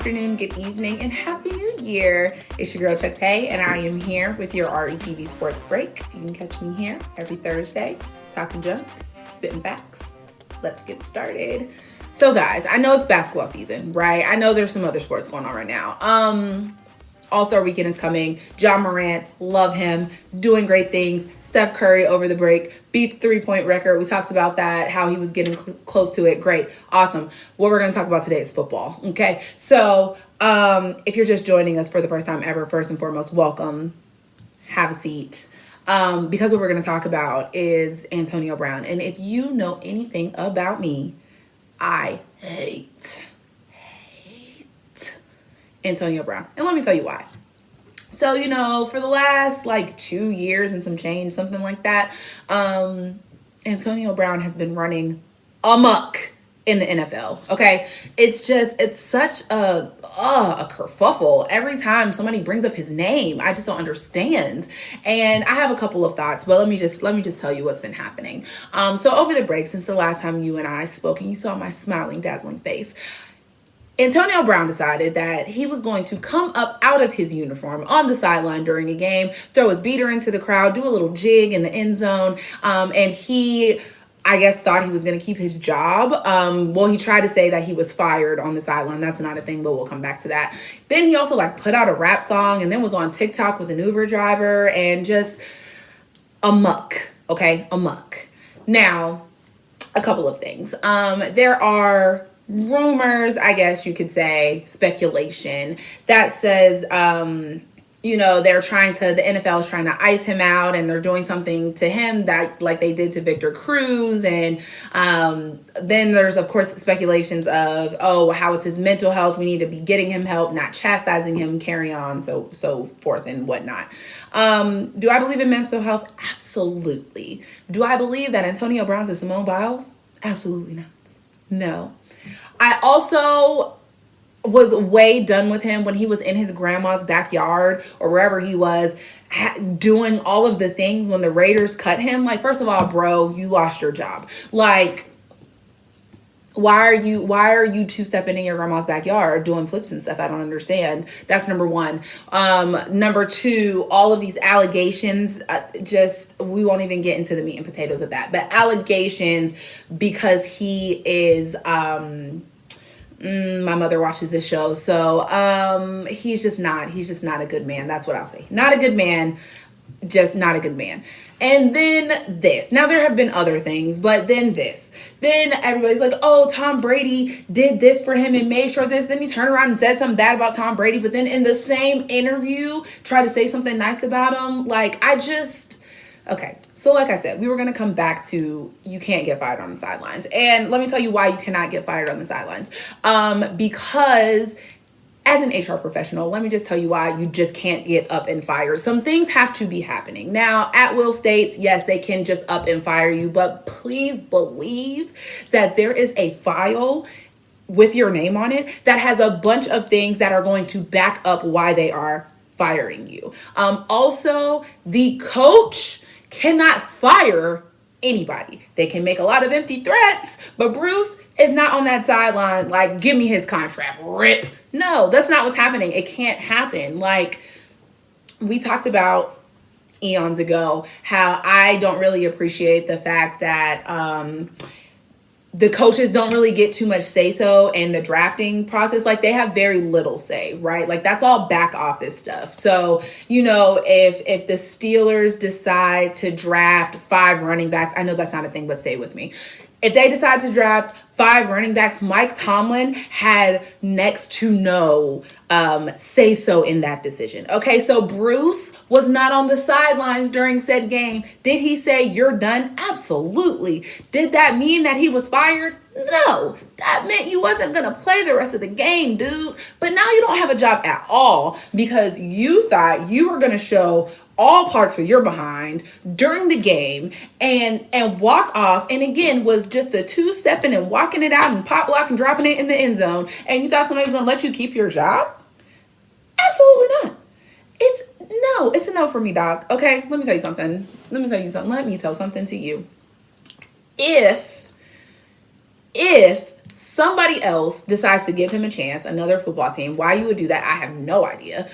afternoon, good evening, and Happy New Year. It's your girl Chuctayyy, and I am here with your RETV Sports break. You can catch me here every Thursday, talking junk, spitting facts. Let's get started. So guys, I know it's basketball season, right? I know there's some other sports going on right now. All-Star Weekend is coming. John Morant, love him, doing great things. Steph Curry over the break, beat the three-point record. We talked about that, how he was getting close to it. Great, awesome. What we're going to talk about today is football, okay? So if you're just joining us for the first time ever, first and foremost, welcome. Have a seat. Because what we're going to talk about is Antonio Brown. And if you know anything about me, I hate Antonio Brown. And let me tell you why. So, for the last 2 years and some change, something like that, Antonio Brown has been running amok in the NFL. Okay. It's such a kerfuffle every time somebody brings up his name. I just don't understand. And I have a couple of thoughts, but let me just tell you what's been happening. So over the break, since the last time you and I spoke and you saw my smiling, dazzling face, Antonio Brown decided that he was going to come up out of his uniform on the sideline during a game, throw his beater into the crowd, do a little jig in the end zone, and he, I guess, thought he was going to keep his job. He tried to say that he was fired on the sideline. That's not a thing, but we'll come back to that. Then he also put out a rap song and then was on TikTok with an Uber driver and just amok, okay? Amok. Now, a couple of things. There are rumors, I guess you could say, speculation that says, the NFL is trying to ice him out and they're doing something to him that like they did to Victor Cruz. And then there's, of course, speculations of, how is his mental health? We need to be getting him help, not chastising him, carry on, so forth and whatnot. Do I believe in mental health? Absolutely. Do I believe that Antonio Brown's is Simone Biles? Absolutely not. No. I also was way done with him when he was in his grandma's backyard or wherever he was doing all of the things when the Raiders cut him. First of all, bro, you lost your job. Why are you two-stepping in your grandma's backyard doing flips and stuff? I don't understand. That's number one. Number two, all of these allegations, we won't even get into the meat and potatoes of that, but allegations because he is, my mother watches this show. So, he's just not a good man. That's what I'll say. Not a good man. Just not a good man. And then this. Now there have been other things, but then this. Then everybody's like, Tom Brady did this for him and made sure this. Then he turned around and said something bad about Tom Brady, but then in the same interview, tried to say something nice about him. Okay. So like I said, we were going to come back to you can't get fired on the sidelines. And let me tell you why you cannot get fired on the sidelines. Because as an HR professional, let me just tell you why you just can't get up and fired. Some things have to be happening. Now, at will states, yes, they can just up and fire you, but please believe that there is a file with your name on it that has a bunch of things that are going to back up why they are firing you. Also, the coach cannot fire anybody. They can make a lot of empty threats, but Bruce is not on that sideline give me his contract, rip. No, that's not what's happening. It can't happen. We talked about eons ago how I don't really appreciate the fact that the coaches don't really get too much say-so in the drafting process. They have very little say, right? That's all back office stuff. So, if the Steelers decide to draft 5 running backs, I know that's not a thing, but say it with me. If they decide to draft 5 running backs, Mike Tomlin had next to no say-so in that decision. Okay, so Bruce was not on the sidelines during said game. Did he say, you're done? Absolutely. Did that mean that he was fired? No. That meant you wasn't going to play the rest of the game, dude. But now you don't have a job at all because you thought you were going to show all parts of your behind during the game and walk off. And again, was just a 2-stepping and walking it out and pop blocking, dropping it in the end zone. And you thought somebody's going to let you keep your job? Absolutely not. It's a no for me, Doc. Okay. Let me tell you something. Let me tell something to you. If somebody else decides to give him a chance, another football team. Why you would do that, I have no idea.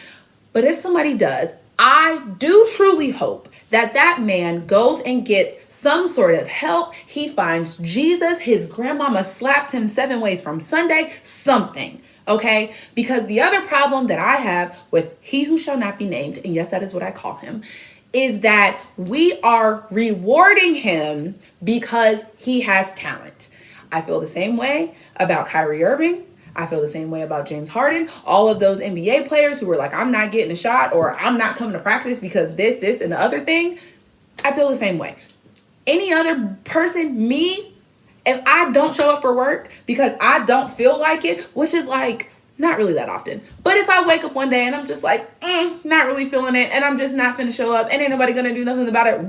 But if somebody does, I do truly hope that that man goes and gets some sort of help. He finds Jesus. His grandmama slaps him 7 ways from Sunday. Something. Okay? Because the other problem that I have with he who shall not be named, and yes, that is what I call him, is that we are rewarding him because he has talent. I feel the same way about Kyrie Irving. I feel the same way about James Harden. All of those NBA players who were like, I'm not getting a shot, or I'm not coming to practice because this, and the other thing. I feel the same way. Any other person, me, if I don't show up for work because I don't feel like it, which is like not really that often. But if I wake up one day and I'm just like, not really feeling it, and I'm just not finna show up, and ain't nobody gonna do nothing about it,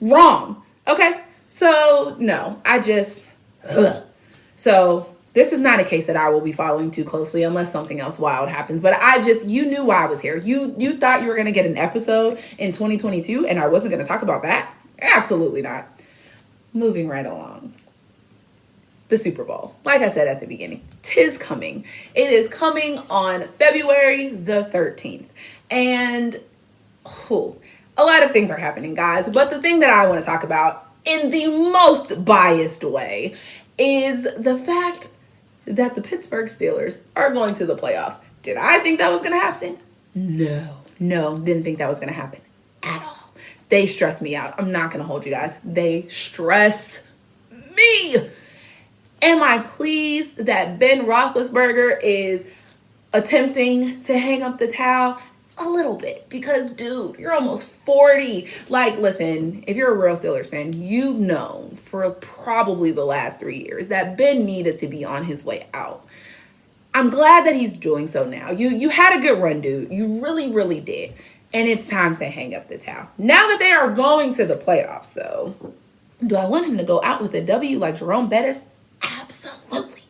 wrong. Okay? So, no, So, this is not a case that I will be following too closely unless something else wild happens. But you knew why I was here. You thought you were going to get an episode in 2022 and I wasn't going to talk about that? Absolutely not. Moving right along. The Super Bowl. Like I said at the beginning, 'tis coming. It is coming on February the 13th. And a lot of things are happening, guys. But the thing that I want to talk about in the most biased way is the fact that the Pittsburgh Steelers are going to the playoffs. Did I think that was going to happen? No, didn't think that was going to happen at all. They stress me out. I'm not going to hold you guys. They stress me. Am I pleased that Ben Roethlisberger is attempting to hang up the towel? A little bit, because dude, you're almost 40. Like, listen, if you're a real Steelers fan, you've known for probably the last 3 years that Ben needed to be on his way out. I'm glad that he's doing so now. You had a good run, dude. You really, really did. And it's time to hang up the towel. Now that they are going to the playoffs, though, do I want him to go out with a W like Jerome Bettis? Absolutely.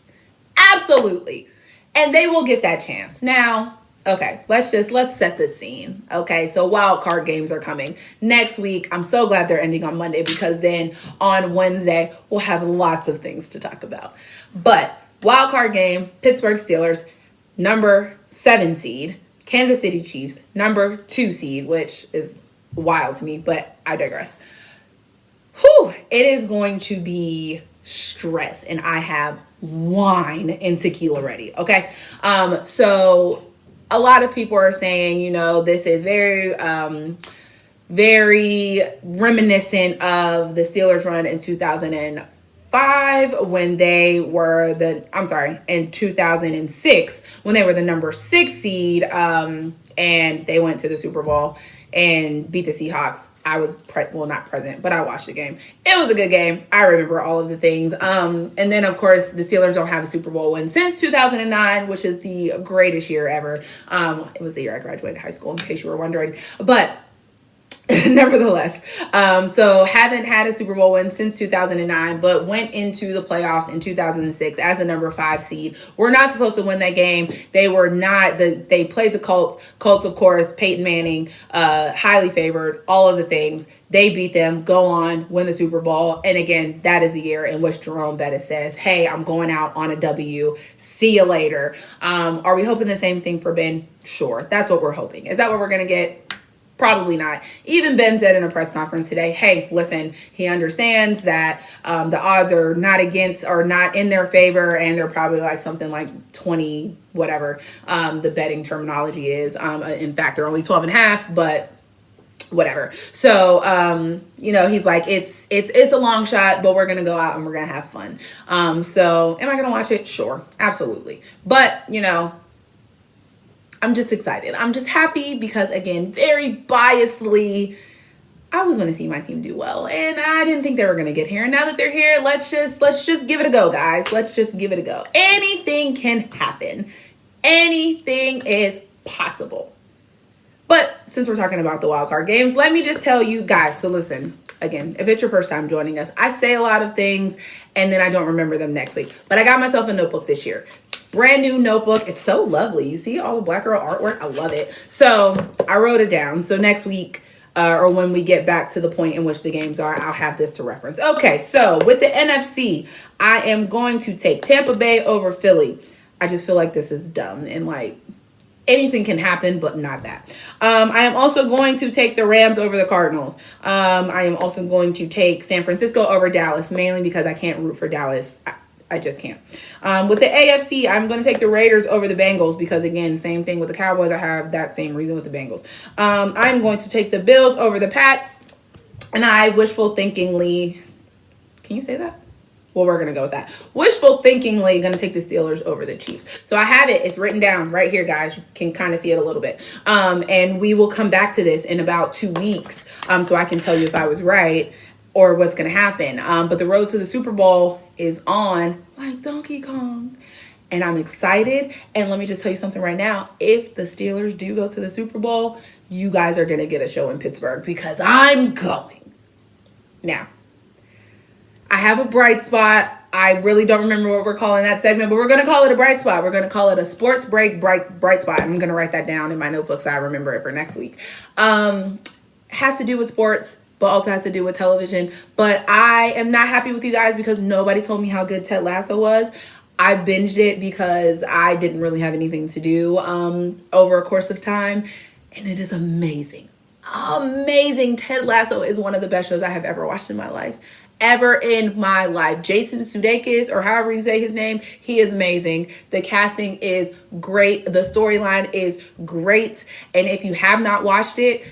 Absolutely. And they will get that chance. Now, okay, let's set the scene. Okay, so wild card games are coming next week. I'm so glad they're ending on Monday because then on Wednesday we'll have lots of things to talk about. But wild card game, Pittsburgh Steelers, number 7 seed, Kansas City Chiefs, number 2 seed, which is wild to me, but I digress. It is going to be stress, and I have wine and tequila ready. Okay, so a lot of people are saying, this is very, very reminiscent of the Steelers run in 2005 when they were in 2006 when they were the number 6 seed, and they went to the Super Bowl and beat the Seahawks. I was not present, but I watched the game. It was a good game. I remember all of the things. And then, of course, the Steelers don't have a Super Bowl win since 2009, which is the greatest year ever. It was the year I graduated high school, in case you were wondering. But nevertheless, so haven't had a Super Bowl win since 2009, but went into the playoffs in 2006 as a number 5 seed. We're not supposed to win that game. They were not. They played the Colts. Colts, of course, Peyton Manning, highly favored, all of the things. They beat them, go on, win the Super Bowl. And again, that is the year in which Jerome Bettis says, hey, I'm going out on a W. See you later. Are we hoping the same thing for Ben? Sure. That's what we're hoping. Is that what we're going to get? Probably not. Even Ben said in a press conference today, hey, listen, he understands that the odds are not in their favor, and they're probably like something like 20, whatever the betting terminology is. In fact, they're only 12.5, but whatever. So, he's like, it's a long shot, but we're going to go out and we're going to have fun. So am I going to watch it? Sure. Absolutely. But, I'm just excited. I'm just happy because, again, very biasedly, I always want to see my team do well. And I didn't think they were going to get here. And now that they're here, let's just give it a go, guys. Let's just give it a go. Anything can happen. Anything is possible. But since we're talking about the wild card games, let me just tell you guys. So listen, again, if it's your first time joining us, I say a lot of things and then I don't remember them next week. But I got myself a notebook this year. Brand new notebook. It's so lovely. You see all the Black Girl artwork? I love it. So I wrote it down. So next week, or when we get back to the point in which the games are, I'll have this to reference. Okay, so with the NFC, I am going to take Tampa Bay over Philly. I just feel like this is dumb and like anything can happen, but not that. I am also going to take the Rams over the Cardinals. I am also going to take San Francisco over Dallas, mainly because I can't root for Dallas. I just can't. With the AFC, I'm going to take the Raiders over the Bengals because, again, same thing with the Cowboys. I have that same reason with the Bengals. I'm going to take the Bills over the Pats. And I wishful thinkingly... Can you say that? Well, we're going to go with that. Wishful thinkingly going to take the Steelers over the Chiefs. So I have it. It's written down right here, guys. You can kind of see it a little bit. And we will come back to this in about 2 weeks so I can tell you if I was right or what's going to happen. But the road to the Super Bowl is on like Donkey Kong. And I'm excited. And let me just tell you something right now. If the Steelers do go to the Super Bowl, you guys are going to get a show in Pittsburgh because I'm going. Now, I have a bright spot. I really don't remember what we're calling that segment, but we're going to call it a bright spot. We're going to call it a sports break bright spot. I'm going to write that down in my notebook so I remember it for next week. Has to do with sports, but also has to do with television. But I am not happy with you guys because nobody told me how good Ted Lasso was. I binged it because I didn't really have anything to do over a course of time. And it is amazing. Amazing. Ted Lasso is one of the best shows I have ever watched in my life. Ever in my life. Jason Sudeikis, or however you say his name, he is amazing. The casting is great. The storyline is great. And if you have not watched it,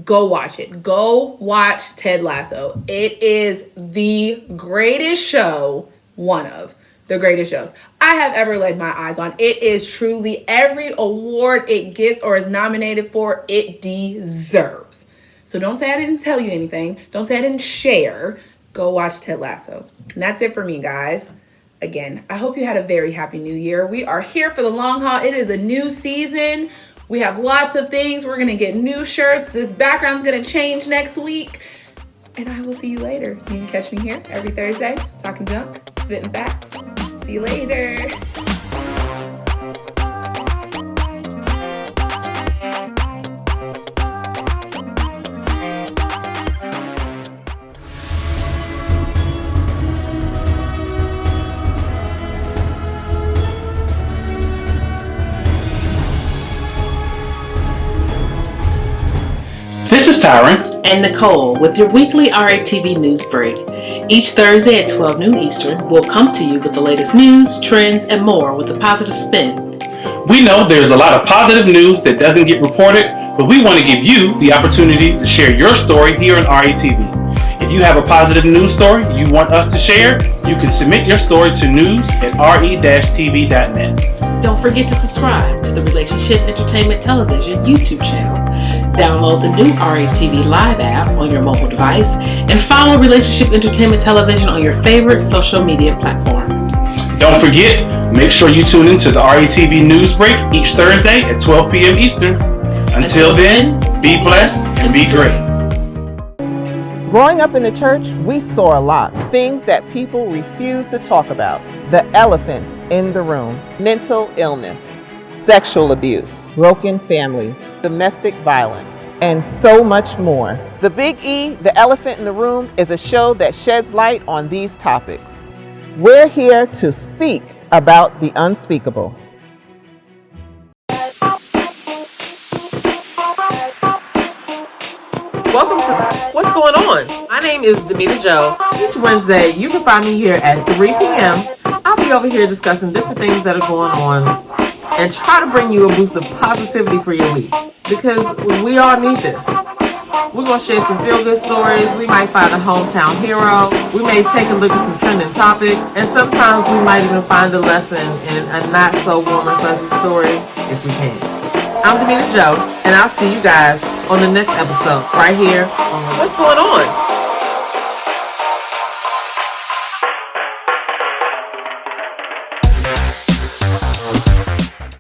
go watch it. Go watch Ted Lasso. It is the greatest show, one of the greatest shows I have ever laid my eyes on. It is truly every award it gets or is nominated for, it deserves. So don't say I didn't tell you anything. Don't say I didn't share. Go watch Ted Lasso. And that's it for me, guys. Again, I hope you had a very happy new year. We are here for the long haul. It is a new season. We have lots of things. We're going to get new shirts. This background's going to change next week. And I will see you later. You can catch me here every Thursday, talking junk, spitting facts. See you later. This is Tyron and Nicole with your weekly RETV news break. Each Thursday at 12 noon Eastern, we'll come to you with the latest news, trends, and more with a positive spin. We know there's a lot of positive news that doesn't get reported, but we want to give you the opportunity to share your story here on RETV. If you have a positive news story you want us to share, you can submit your story to news@re-tv.net. Don't forget to subscribe to the Relationship Entertainment Television YouTube channel. Download the new RETV Live app on your mobile device and follow Relationship Entertainment Television on your favorite social media platform. Don't forget, make sure you tune into the RETV News Break each Thursday at 12 p.m. Eastern. Until then, be blessed and be great. Growing up in the church, we saw a lot. Things that people refuse to talk about. The elephants in the room. Mental illness, sexual abuse, broken families, domestic violence, and so much more. The Big E, The Elephant in the Room, is a show that sheds light on these topics. We're here to speak about the unspeakable. Welcome to What's Going On? My name is Demita Joe. Each Wednesday, you can find me here at 3 p.m. I'll be over here discussing different things that are going on and try to bring you a boost of positivity for your week because we all need this. We're going to share some feel-good stories. We might find a hometown hero. We may take a look at some trending topic. And sometimes we might even find a lesson in a not-so-warm and fuzzy story if we can. I'm Demita Joe, and I'll see you guys on the next episode right here on What's Going On?